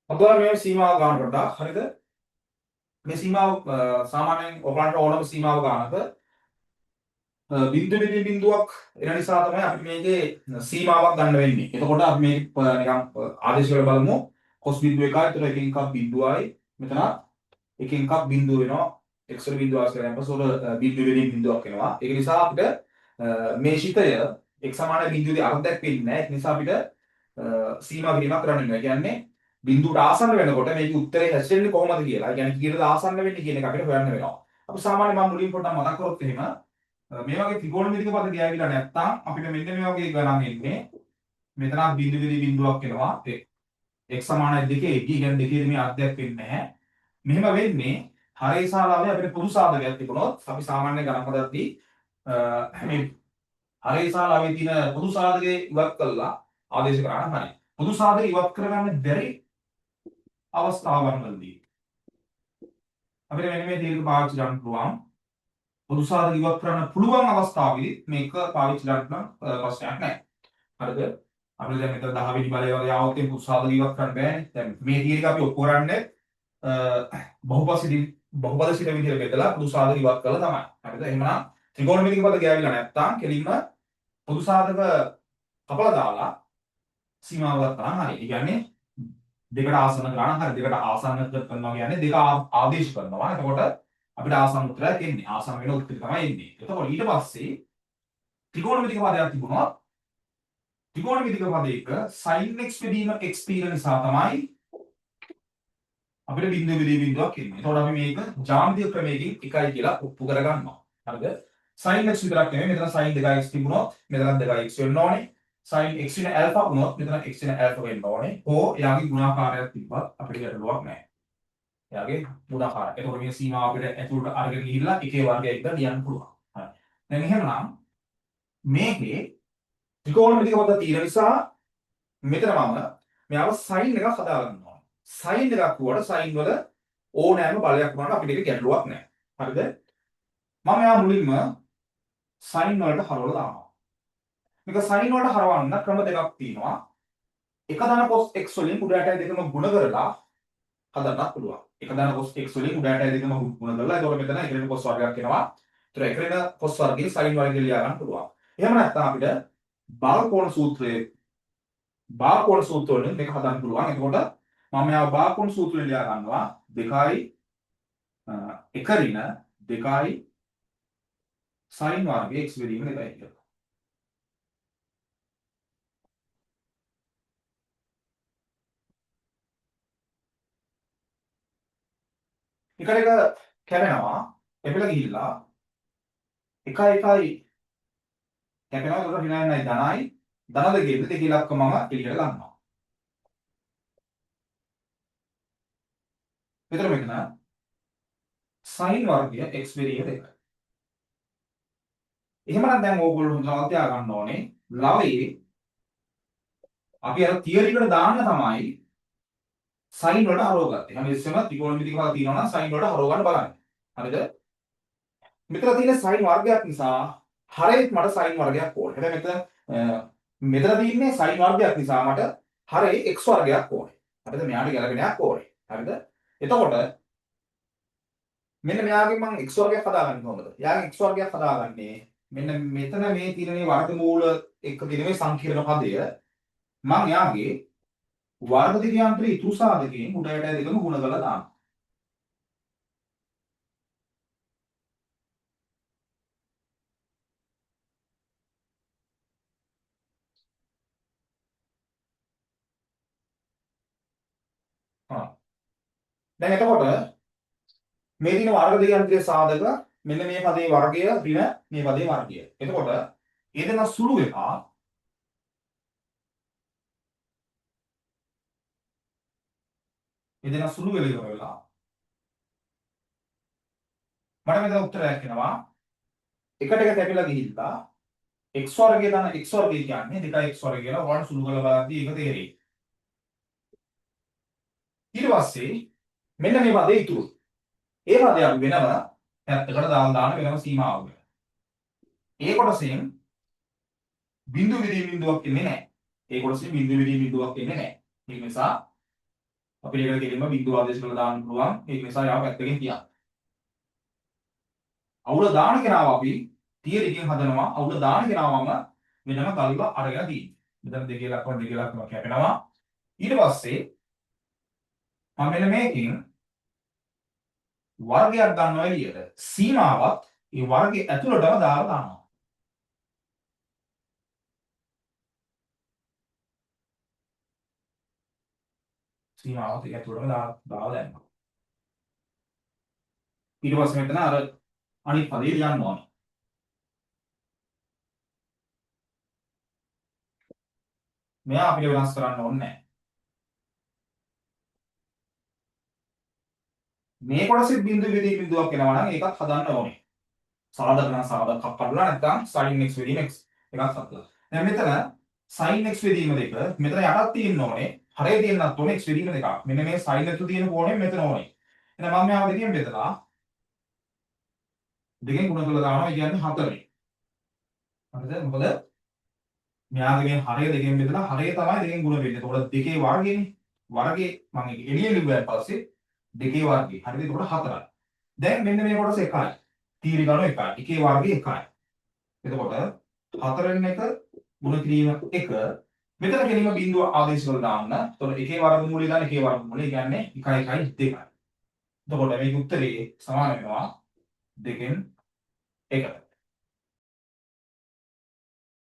අපි මේ සීමාව ගන්න පොඩ්ඩක් හරිද? මේ සීමාව සාමාන්‍යයෙන් ඔයගලන්ට ඕනම සීමාව ගන්නක බිංදු බිඳුවක් එන නිසා තමයි අපි මේකේ සීමාවක් ගන්න වෙන්නේ. එතකොට අපි මේ නිකන් ආදේශ වල බලමු. cos බිඳුව එකයි. ඒතර එකකින් එකක් බිඳුවයි. මෙතන එකකින් එකක් බිඳුව වෙනවා. x වල බිඳුව ආශ්‍රය කරන පස්සේ වල බිඳු වෙනින් බිඳුවක් එනවා. ඒක නිසා අපිට මේ ශිතය x සමාන බිඳුවේ අර්ධයක් වෙන්නේ නැහැ. ඒ නිසා අපිට සීමා කිරීමක් කරන්න වෙනවා. ඒ කියන්නේ බිඳුවට ආසන්න වෙනකොට මේකේ උත්තරේ හැසිරෙන්නේ කොහොමද කියලා. ඒ කියන්නේ කීයටද ආසන්න වෙන්නේ කියන එක අපිට හොයන්න වෙනවා. අපි සාමාන්‍යයෙන් මම මුලින් පොඩ්ඩක් මතක් කරොත් එහෙම මේ වගේ ත්‍රිකෝණමිතික පද ගෑවිලා නැත්තම් අපිට මෙන්න මේ වගේ ගණන් එන්නේ. මෙතන බිඳු විදි බිඳුවක් එනවා. x සමානයි 2 e කියන්නේ දෙකේ මේ අර්ධයක් වෙන්නේ නැහැ. මෙහෙම වෙන්නේ හරේ සහ ලාභයේ අපිට පොදු සාධකයක් තිබුණොත් අපි සාමාන්‍ය ගණන් හදද්දී මේ හරේ සහ ලාභයේ තියෙන පොදු සාධකේ ඉවත් කළා ආදේශ කරා නම් හරි. පොදු සාධක ඉවත් කරගන්න බැරි අවස්ථාවන් වලදී අපිට මෙන්න මේ තීරක පාවිච්චි කරන්න පුළුවන්. පොදු සාධක ඉවත් කරන්න පුළුවන් අවස්ථාවේදී මේක පාවිච්චි කරන්න ප්‍රශ්නයක් නැහැ. හරිද? අපිට දැන් මෙතන 10 වෙනි බලය වගේ ආවොත් මේ පොදු සාධක ඉවත් කරන්න බෑනේ. දැන් මේ තීරක අපි ඔප්පු කරන්නේ බහුපද සිට විදිහට බෙදලා පොදු සාධක ඉවත් කළා තමයි. හරිද? එහෙමනම් ත්‍රිකෝණමිතික පද ගෑවිලා නැත්තම් කෙලින්ම පොදු සාධක කපලා දාලා සීමාවක් කරන් හරි. ඒ කියන්නේ දෙකට ආසන්න ගාන හරි දෙකට ආසන්න කරනවා කියන්නේ දෙක ආදේශ කරනවා. එතකොට අපිට ආසන්න උත්තරයක් එන්නේ. ආසන්න වෙන උත්තරය තමයි එන්නේ. එතකොට ඊට පස්සේ ත්‍රිකෝණමිතික පදයක් තිබුණා. ත්‍රිකෝණමිතික පදයක sin x බෙදීම x తీර නිසා තමයි අපිට බිඳුව බෙදී බිඳුවක් එන්නේ. එතකොට අපි මේක ජ්‍යාමිතික ක්‍රමයකින් එකයි කියලා ඔප්පු කරගන්නවා. හරිද? sin x විතරක් නෙමෙයි මෙතන sin 2x තිබුණොත් මෙතන 2x වෙන්න ඕනේ. sin x වෙන alpha වුණොත් මෙතන x වෙන alpha වෙන්න ඕනේ. ඕ එයාගේ ගුණාකාරයක් තිබ්බත් අපිට ගැටලුවක් නැහැ. එයාගේ ගුණාකාරය. එතකොට මේ සීමාව අපිට ඇතුළට අරගෙන ගිහිල්ලා එකේ වර්ගයක් දාලා ලියන්න පුළුවන්. හරි. දැන් එහෙමනම් මේකේ ත්‍රිකෝණමිතික පද තියෙන නිසා මෙතන මම මෙයාව sin එකක් හදා ගන්නවා. sin එකක් වුණාට sin වල ඕනෑම බලයක් වුණාට අපිට ඒක ගැටලුවක් නැහැ. හරිද? මම එයා මුලින්ම sin වලට හරවලා දානවා. මේක sin වලට හරවන්න ක්‍රම දෙකක් තියෙනවා. එක දන cos x වලින් උඩ යටයි දෙකම ගුණ කරලා හදන්නත් පුළුවන්. එක දන cos x වලින් උඩ යටයි දෙකම ගුණ කරලා එතකොට මෙතන එකරෙන cos වර්ගයක් එනවා. ඒතර එකරෙන cos වර්ගයේ sin වර්ගය ලියා ගන්න පුළුවන්. එහෙම නැත්නම් අපිට බාලකෝණ සූත්‍රයේ බාලකෝණ සූත්‍ර වලින් මේක හදන්න පුළුවන්. එතකොට මම යා බාලකෝණ සූත්‍රය ලියා ගන්නවා 2යි එකරින 2යි sin වර්ගයේ x බෙදීම 2යි කියලා. එකට එක කැපෙනවා කැපිලා ගිහිල්ලා 1 1 කැපෙනවා ඒකට ඍණයයි ධනයි ධන දෙකේ දෙක ඉලක්කමම එළියට ගන්නවා. මෙතන මෙතන sin වර්ගය x බෙදීම 2යි. එහෙමනම් දැන් ඕගොල්ලෝ හොඳට තියා ගන්න ඕනේ ලවයේ අපි අර තියරි එකට දාන්න තමයි sin වලට හරවගත්තේ. හැම ඉස්සෙම ත්‍රිකෝණමිතික පද තියෙනවා නම් sin වලට හරව ගන්න බලන්න. හරිද? මෙතන තියෙන sin වර්ගයක් නිසා හරේත් මට sin වර්ගයක් ඕනේ. හැබැයි මෙතන තියෙන්නේ sin වර්ගයක් නිසා මට හරේ x වර්ගයක් ඕනේ. හරිද? මෙයාට ගැලපෙනයක් ඕනේ. හරිද? එතකොට මෙන්න මෙයාගෙන් මම x වර්ගයක් හදාගන්නේ කොහොමද? එයාගෙන් x වර්ගයක් හදාගන්නේ මෙන්න මෙතන මේ තියෙන මේ වර්ගමූල එක්ක තියෙන මේ සංකීර්ණ පදය මම එයාගේ වර්ග දිගාන්තර ඉතුරු සාධකයෙන් උඩ යට දෙකම ගුණ කරලා දානවා. දැන් එතකොට මේ දින වර්ග දෙකන්තරයේ සාධක මෙන්න මේ පදේ වර්ගය ඍණ මේ පදේ වර්ගය. එතකොට ඒ දෙන සුළු එක වෙල ඉවර වෙලා මට මෙතන උත්තරයක් එනවා එකට එක කැපිලා ගිහිල්ලා x වර්ගය දන x වර්ගය කියන්නේ 2x වර්ගය කියලා වඩ සුළු කරලා බලද්දී ඒක තේරෙයි. ඊට පස්සේ මෙන්න මේ පදේ ඉතුරු ඒ පදේ අපි වෙනම පැත්තකට දාන වෙනම සීමාවක් වෙනවා. ඒ කොටසෙන් බිඳු විදී බිඳුවක් එන්නේ නැහැ. ඒ කොටසෙන් බිඳු විදී බිඳුවක් එන්නේ නැහැ. ඒ නිසා අපිට ඒකට කෙලින්ම බිඳුව ආදේශ කරලා දාන්න පුළුවන්. ඒක නිසා යාව පැත්තකින් තියන්න. අවුල දාන කෙනාව අපි තියරි එකෙන් හදනවා. අවුල දාන කෙනාවම වෙනම ගල්ලා අරගෙන තියෙනවා. මෙතන දෙකේ ලක්ෂණ කැපෙනවා. ඊට පස්සේ මම මෙන්න මේකෙන් වර්ගයක් ගන්නවා එළියට. සීමාවත් ඒ වර්ගයේ ඇතුළටම දාලා දානවා. සීමාවත් ඒ ඇතුළටම දාලා දැම්මා. ඊට පස්සේ මෙතන අර අනිත් පදේ ලියන්න ඕනේ. මෙයා අපිට වෙනස් කරන්න ඕනේ නැහැ. මේ කොටසේ බිඳුව විදී බිඳුවක් එනවා නම් ඒකත් හදන්න ඕනේ. සාධක නම් සාධක කපලා නැත්නම් sin x විදීම x එකක් හදලා. දැන් මෙතන sin x විදීම දෙක මෙතන යටත් තියෙන්න ඕනේ. හරේ තියෙන්නත් ඕනේ x විදීම දෙකක්. මෙන්න මේ sin එක තියෙන කෝණය මෙතන ඕනේ. එහෙනම් මම මෙයාව දෙකෙන් බෙදලා දෙකෙන් ගුණ කරලා දානවා. ඒ කියන්නේ 4. හරිද? මොකද මෙයාගේ හරය දෙකෙන් බෙදලා හරය තමයි දෙකෙන් ගුණ වෙන්නේ. එතකොට දෙකේ වර්ගයනේ. වර්ගේ මම එළිය ලිව්වන් පස්සේ දෙකේ වර්ගය. හරිද? එතකොට 4යි. දැන් මෙන්න මේ කොටස 1යි. තීරි ගන්න 1යි. එකේ වර්ගය 1යි. එතකොට 4න් 1 ගුණ කිරීම 1. මෙතන කෙලින්ම බිඳුව ආදේශ කරලා දාන්න. එතකොට එකේ වර්ගමූලය දාන්න එකේ වර්ගමූලය කියන්නේ 1 1 2යි. එතකොට මේක උත්තරේ සමාන වෙනවා 2න් 1ට.